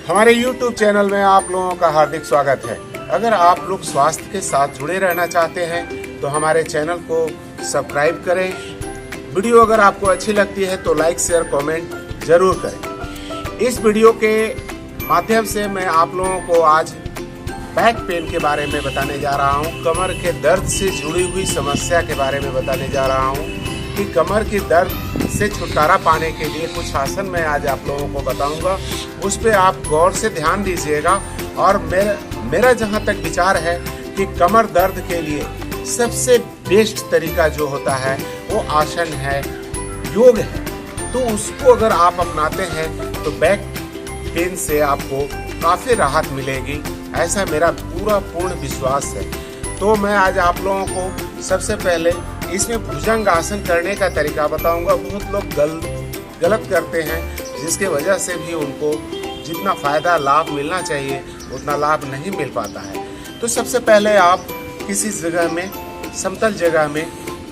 हमारे YouTube channel में आप लोगों का हार्दिक स्वागत है। अगर आप लोग स्वास्थ्य के साथ जुड़े रहना चाहते हैं तो हमारे चैनल को सब्सक्राइब करें। वीडियो अगर आपको अच्छी लगती है तो लाइक शेयर कमेंट जरूर करें। इस वीडियो के माध्यम से मैं आप लोगों को आज बैक पेन के बारे में बताने जा रहा हूँ। कमर के दर्द से जुड़ी हुई समस्या के बारे में बताने जा रहा हूँ कि कमर की दर्द से छुटकारा पाने के लिए कुछ आसन मैं आज आप लोगों को बताऊंगा। उस पर आप गौर से ध्यान दीजिएगा। और मेरा जहां तक विचार है कि कमर दर्द के लिए सबसे बेस्ट तरीका जो होता है वो आसन है, योग है। तो उसको अगर आप अपनाते हैं तो बैक पेन से आपको काफ़ी राहत मिलेगी, ऐसा मेरा पूरा पूर्ण विश्वास है। तो मैं आज आप लोगों को सबसे पहले इसमें भुजंग आसन करने का तरीका बताऊंगा। बहुत लोग गलत करते हैं, जिसके वजह से भी उनको जितना फ़ायदा लाभ मिलना चाहिए उतना लाभ नहीं मिल पाता है। तो सबसे पहले आप किसी जगह में, समतल जगह में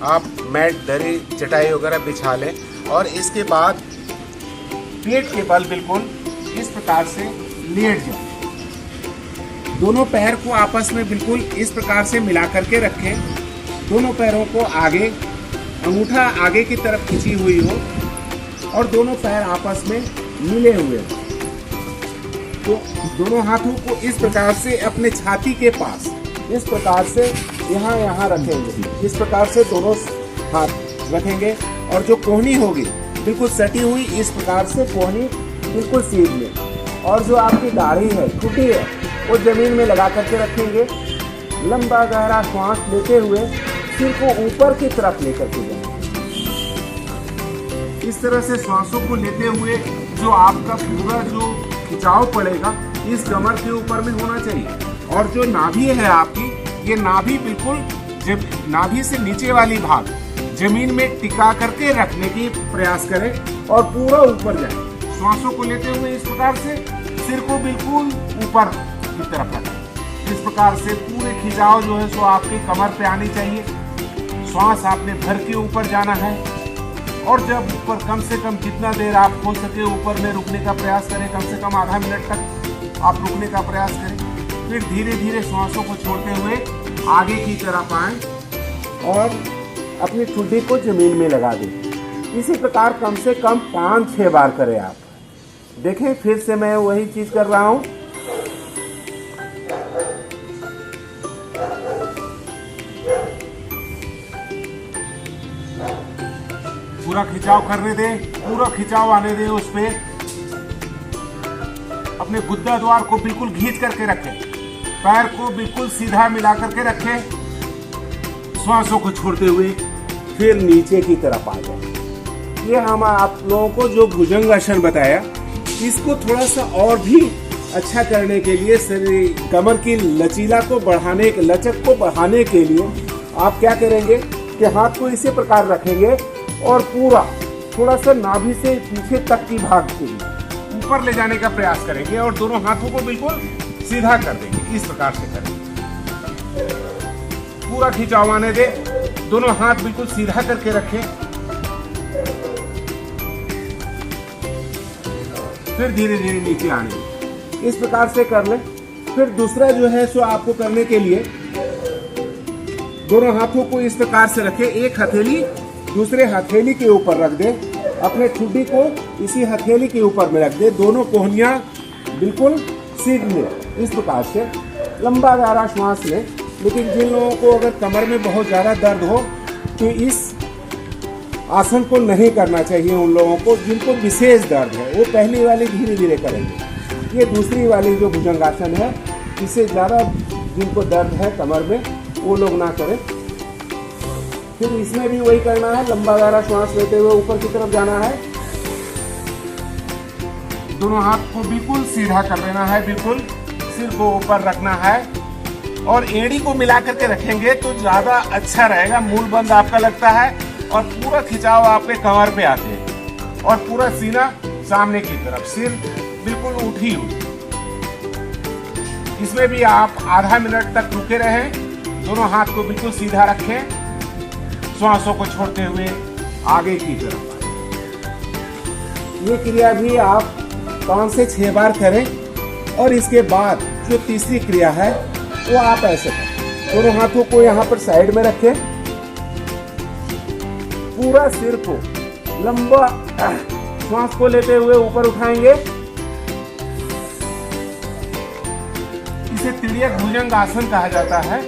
आप मैट, दरी, चटाई वगैरह बिछा लें और इसके बाद पेट के बल बिल्कुल इस प्रकार से लेट जाए। दोनों पैर को आपस में बिल्कुल इस प्रकार से मिला करके रखें। दोनों पैरों को आगे, अंगूठा आगे की तरफ खींची हुई हो और दोनों पैर आपस में मिले हुए हो। तो दोनों हाथों को इस प्रकार से अपने छाती के पास इस प्रकार से यहाँ रखेंगे। इस प्रकार से दोनों हाथ रखेंगे और जो कोहनी होगी बिल्कुल सटी हुई, इस प्रकार से कोहनी बिल्कुल सीध में। और जो आपकी दाढ़ी है, ठुड्डी है, वो जमीन में लगा करके रखेंगे। लंबा गहरा श्वास लेते हुए सिर को ऊपर की तरफ लेकर के जाएंगे। इस तरह से श्वासों को लेते हुए जो आपका पूरा जो खिंचाव पड़ेगा इस कमर के ऊपर में होना चाहिए। और जो नाभि है आपकी, ये नाभि बिल्कुल नाभि से नीचे वाली भाग जमीन में टिका करके रखने की प्रयास करें और पूरा ऊपर जाए। श्वासों को लेते हुए इस प्रकार से सिर को बिल्कुल ऊपर की तरफ रखें। इस प्रकार से पूरे खिंचाव जो है सो आपकी कमर पे आनी चाहिए। श्वास आपने भर के ऊपर जाना है और जब ऊपर कम से कम जितना देर आप हो सके ऊपर में रुकने का प्रयास करें। कम से कम आधा मिनट तक आप रुकने का प्रयास करें। फिर धीरे धीरे श्वासों को छोड़ते हुए आगे की तरफ आएं और अपनी ठुड्डी को जमीन में लगा दें। इसी प्रकार कम से कम 5-6 बार करें आप। देखें, फिर से मैं वही चीज कर रहा हूं। पूरा खिंचाव करने दें, पूरा खिंचाव आने दें। उस पे अपने गुद्दा द्वार को बिल्कुल घींच करके रखें। पैर को बिल्कुल सीधा मिला करके रखें। श्वासों को छोड़ते हुए फिर नीचे की तरफ आ जाए। ये हम आप लोगों को जो भुजंग आसन बताया, इसको थोड़ा सा और भी अच्छा करने के लिए, शरीर कमर की लचीला को बढ़ाने, लचक को बढ़ाने के लिए आप क्या करेंगे कि हाथ को इसी प्रकार रखेंगे और पूरा थोड़ा सा नाभि से पीछे तक की भाग को ऊपर ले जाने का प्रयास करेंगे और दोनों हाथों को बिल्कुल सीधा कर देंगे। इस प्रकार से करेंगे। पूरा खिंचाव आने दें, दोनों हाथ बिल्कुल सीधा करके रखें। फिर धीरे धीरे नीचे आने दें। इस प्रकार से कर लें। फिर दूसरा जो है सो आपको करने के लिए दोनों हाथों को इस प्रकार से रखें। एक हथेली दूसरे हथेली के ऊपर रख दे। अपने ठुड्डी को इसी हथेली के ऊपर में रख दे। दोनों कोहनियां बिल्कुल सीध लें। इस प्रकार से लंबा गहरा श्वास लें। लेकिन जिन लोगों को अगर कमर में बहुत ज़्यादा दर्द हो तो इस आसन को नहीं करना चाहिए। उन लोगों को जिनको विशेष दर्द है वो पहली वाली धीरे धीरे करेंगे। ये दूसरी वाली जो भुजंगासन है, इससे ज़्यादा जिनको दर्द है कमर में वो लोग ना करें। फिर इसमें भी वही करना है। लंबा गहरा श्वास लेते हुए ऊपर की तरफ जाना है। दोनों हाथ को बिल्कुल सीधा कर देना है। बिल्कुल सिर को ऊपर रखना है और एड़ी को मिला करके रखेंगे तो ज्यादा अच्छा रहेगा। मूल बंद आपका लगता है और पूरा खिंचाव आपके कमर पे आते हैं और पूरा सीना सामने की तरफ, सिर बिल्कुल उठी हुई। इसमें भी आप आधा मिनट तक रुके रहें। दोनों हाथ को बिल्कुल सीधा रखें। श्वासों को छोड़ते हुए आगे की तरफ आए। ये क्रिया भी आप 5 से 6 बार करें। और इसके बाद जो तीसरी क्रिया है वो आप ऐसे करें। दोनों हाथों को यहाँ पर साइड में रखें, पूरा सिर को लंबा श्वास को लेते हुए ऊपर उठाएंगे। इसे तिर्यक भुजंग आसन कहा जाता है।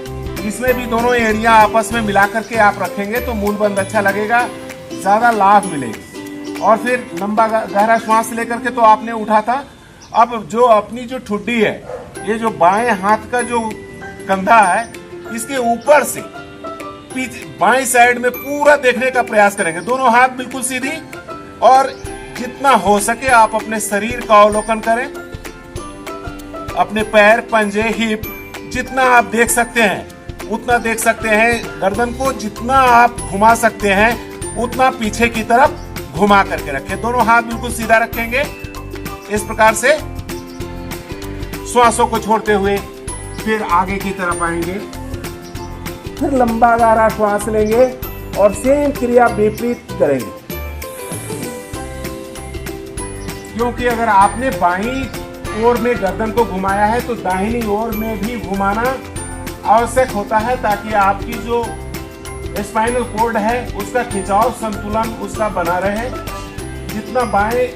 इसमें भी दोनों एरिया आपस में मिला करके आप रखेंगे तो मूलबंध अच्छा लगेगा, ज्यादा लाभ मिलेगी। और फिर लंबा गहरा श्वास लेकर के तो आपने उठा था। अब जो अपनी जो ठुड्डी है, ये जो बाएं हाथ का जो कंधा है, इसके ऊपर से पीछे बाएं साइड में पूरा देखने का प्रयास करेंगे। दोनों हाथ बिल्कुल सीधी, और जितना हो सके आप अपने शरीर का अवलोकन करें। अपने पैर, पंजे, हिप जितना आप देख सकते हैं उतना देख सकते हैं। गर्दन को जितना आप घुमा सकते हैं उतना पीछे की तरफ घुमा करके रखें। दोनों हाथ बिल्कुल सीधा रखेंगे। इस प्रकार से श्वासों को छोड़ते हुए फिर आगे की तरफ आएंगे। फिर लंबा गहरा श्वास लेंगे और सेम क्रिया विपरीत करेंगे, क्योंकि अगर आपने बाईं ओर में गर्दन को घुमाया है तो दाहिनी ओर में भी घुमाना आवश्यक होता है, ताकि आपकी जो स्पाइनल कॉर्ड है उसका खिंचाव, संतुलन उसका बना रहे। जितना बाएं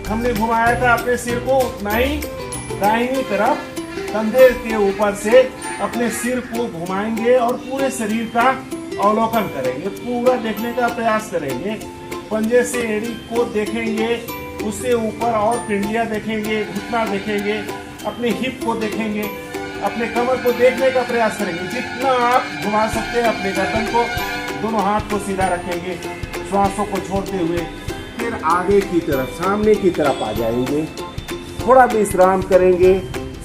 हमने घुमाया था अपने सिर को, उतना ही दाहिनी तरफ कंधे के ऊपर से अपने सिर को घुमाएंगे और पूरे शरीर का अवलोकन करेंगे, पूरा देखने का प्रयास करेंगे। पंजे से एड़ी को देखेंगे, उससे ऊपर और पिंडिया देखेंगे, घुटना देखेंगे, अपने हिप को देखेंगे, अपने कमर को देखने का प्रयास करेंगे। जितना आप घुमा सकते हैं अपने गर्दन को, दोनों हाथ को सीधा रखेंगे, श्वासों को छोड़ते हुए फिर आगे की तरफ, सामने की तरफ आ जाएंगे। थोड़ा विश्राम करेंगे,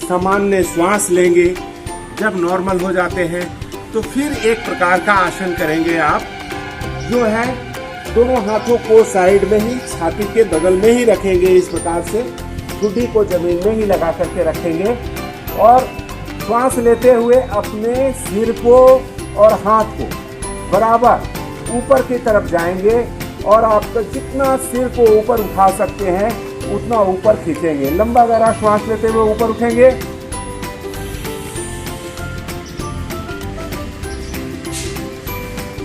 सामान्य श्वास लेंगे। जब नॉर्मल हो जाते हैं तो फिर एक प्रकार का आसन करेंगे आप, जो है दोनों हाथों को साइड में ही छाती के बगल में ही रखेंगे। इस प्रकार से ठुड्डी को जमीन में ही लगा करके रखेंगे और श्वास लेते हुए अपने सिर को और हाथ को बराबर ऊपर की तरफ जाएंगे और आपका जितना सिर को ऊपर उठा सकते हैं उतना ऊपर खींचेंगे। लंबा गहरा श्वास लेते हुए ऊपर उठेंगे।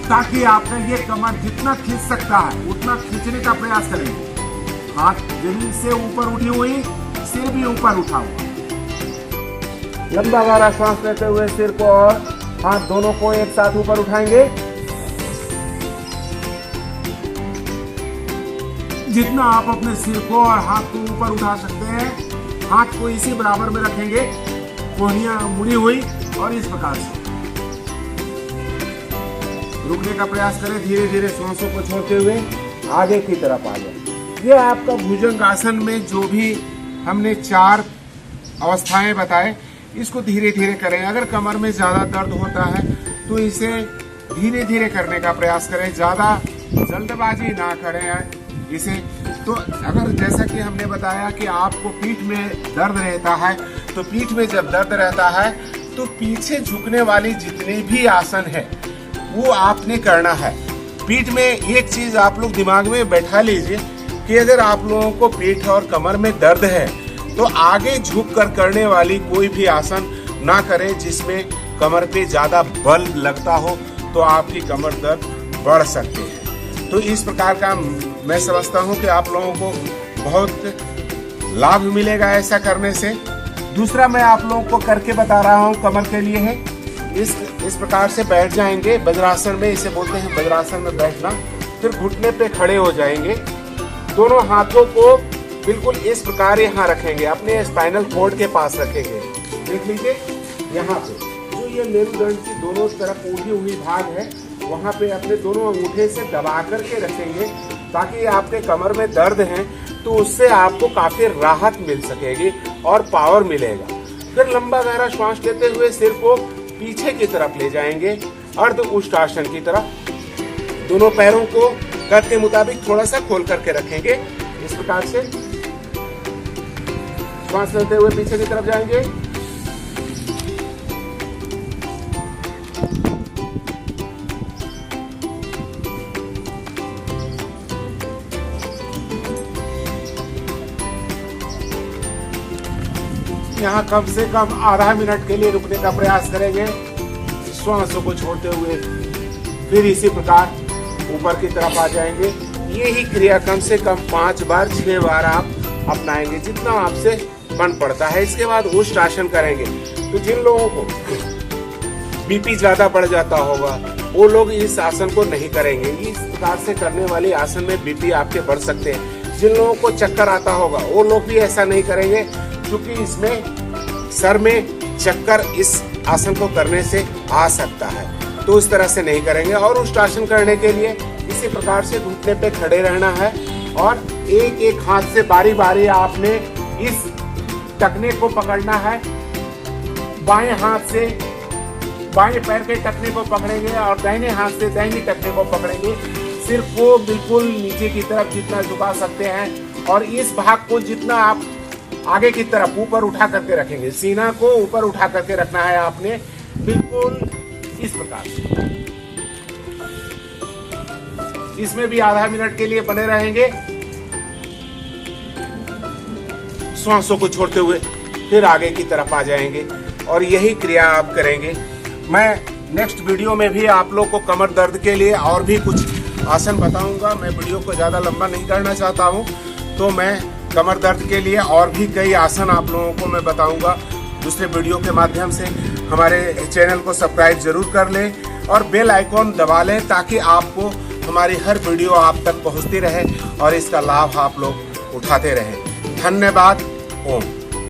ताकि आपका ये कमर जितना खींच सकता है उतना खींचने का प्रयास करेंगे। हाथ जमीन से ऊपर उठी हुई, सिर भी ऊपर उठा हुआ। लंबा गहरा श्वास लेते हुए सिर को और हाथ दोनों को एक साथ ऊपर उठाएंगे। जितना आप अपने सिर को और हाथ को ऊपर उठा सकते हैं, हाथ को इसी बराबर में रखेंगे, कोहनियां मुड़ी हुई, और इस प्रकार से रुकने का प्रयास करें। धीरे धीरे श्वासों को छोड़ते हुए आगे की तरफ आ जाए। ये आपका भुजंग आसन में जो भी हमने 4 अवस्थाएं बताए, इसको धीरे धीरे करें। अगर कमर में ज्यादा दर्द होता है तो इसे धीरे धीरे करने का प्रयास करें, ज्यादा जल्दबाजी ना करें इसे। तो अगर जैसा कि हमने बताया कि आपको पीठ में दर्द रहता है, तो पीठ में जब दर्द रहता है तो पीछे झुकने वाली जितनी भी आसन है वो आपने करना है। पीठ में एक चीज आप लोग दिमाग में बैठा लीजिए कि अगर आप लोगों को पीठ और कमर में दर्द है तो आगे झुक कर करने वाली कोई भी आसन ना करें जिसमें कमर पे ज्यादा बल लगता हो, तो आपकी कमर दर्द बढ़ सकते हैं। तो इस प्रकार का मैं समझता हूं कि आप लोगों को बहुत लाभ मिलेगा ऐसा करने से। दूसरा मैं आप लोगों को करके बता रहा हूं, कमर के लिए है। इस प्रकार से बैठ जाएंगे वज्रासन में, इसे बोलते हैं वज्रासन में बैठना। फिर घुटने पे खड़े हो जाएंगे, दोनों हाथों को बिल्कुल इस प्रकार यहाँ रखेंगे, अपने स्पाइनल कॉर्ड के पास रखेंगे। देख लीजिए यहाँ पे जो ये मेरुदंड की दोनों तरफ उठी हुई भाग है, वहाँ पे अपने दोनों अंगूठे से दबा करके रखेंगे, ताकि आपके कमर में दर्द है तो उससे आपको काफी राहत मिल सकेगी और पावर मिलेगा। फिर लंबा गहरा श्वास लेते हुए सिर को पीछे की तरफ ले जाएंगे, अर्ध उष्टासन की तरफ। दोनों पैरों को कद के मुताबिक थोड़ा सा खोल करके रखेंगे। इस प्रकार से श्वास लेते हुए पीछे की तरफ जाएंगे। यहाँ कम से कम आधा मिनट के लिए रुकने का प्रयास करेंगे, श्वासों को छोड़ते हुए। फिर इसी प्रकार ऊपर की तरफ आ जाएंगे। यही क्रिया कम से कम 5 बार 6 बार आप अपनाएंगे, जितना आपसे बन पड़ता है। इसके बाद उष्ट आसन करेंगे। तो जिन लोगों को बीपी ज्यादा बढ़ जाता होगा वो लोग इस आसन को नहीं करेंगे। इस प्रकार से करने वाले आसन में बीपी आपके बढ़ सकते हैं। जिन लोगों को चक्कर आता होगा वो लोग भी ऐसा नहीं करेंगे, क्योंकि इसमें सर में चक्कर इस आसन को करने से आ सकता है। तो इस तरह से नहीं करेंगे। और उष्ट आसन करने के लिए इसी प्रकार से घुटने पे खड़े रहना है और एक एक हाथ से बारी बारी आपने इस टखने को पकड़ना है। बाएं हाथ से बाएं पैर के टखने को पकड़ेंगे और दाहिने हाथ से दाहिने टखने को पकड़ेंगे। सिर को बिल्कुल नीचे की तरफ जितना झुका सकते हैं और इस भाग को जितना आप आगे की तरफ ऊपर उठा करके रखेंगे। सीना को ऊपर उठा करके रखना है आपने, बिल्कुल इस प्रकार से। इसमें भी आधा मिनट के लिए बने रहेंगे, श्वासों को छोड़ते हुए। फिर आगे की तरफ आ जाएंगे और यही क्रिया आप करेंगे। मैं नेक्स्ट वीडियो में भी आप लोग को कमर दर्द के लिए और भी कुछ आसन बताऊंगा। मैं वीडियो को ज़्यादा लंबा नहीं करना चाहता हूं, तो मैं कमर दर्द के लिए और भी कई आसन आप लोगों को मैं बताऊंगा दूसरे वीडियो के माध्यम से। हमारे चैनल को सब्सक्राइब जरूर कर लें और बेल आइकॉन दबा लें, ताकि आपको हमारी हर वीडियो आप तक पहुंचती रहे और इसका लाभ आप लोग उठाते रहें। धन्यवाद। ओम।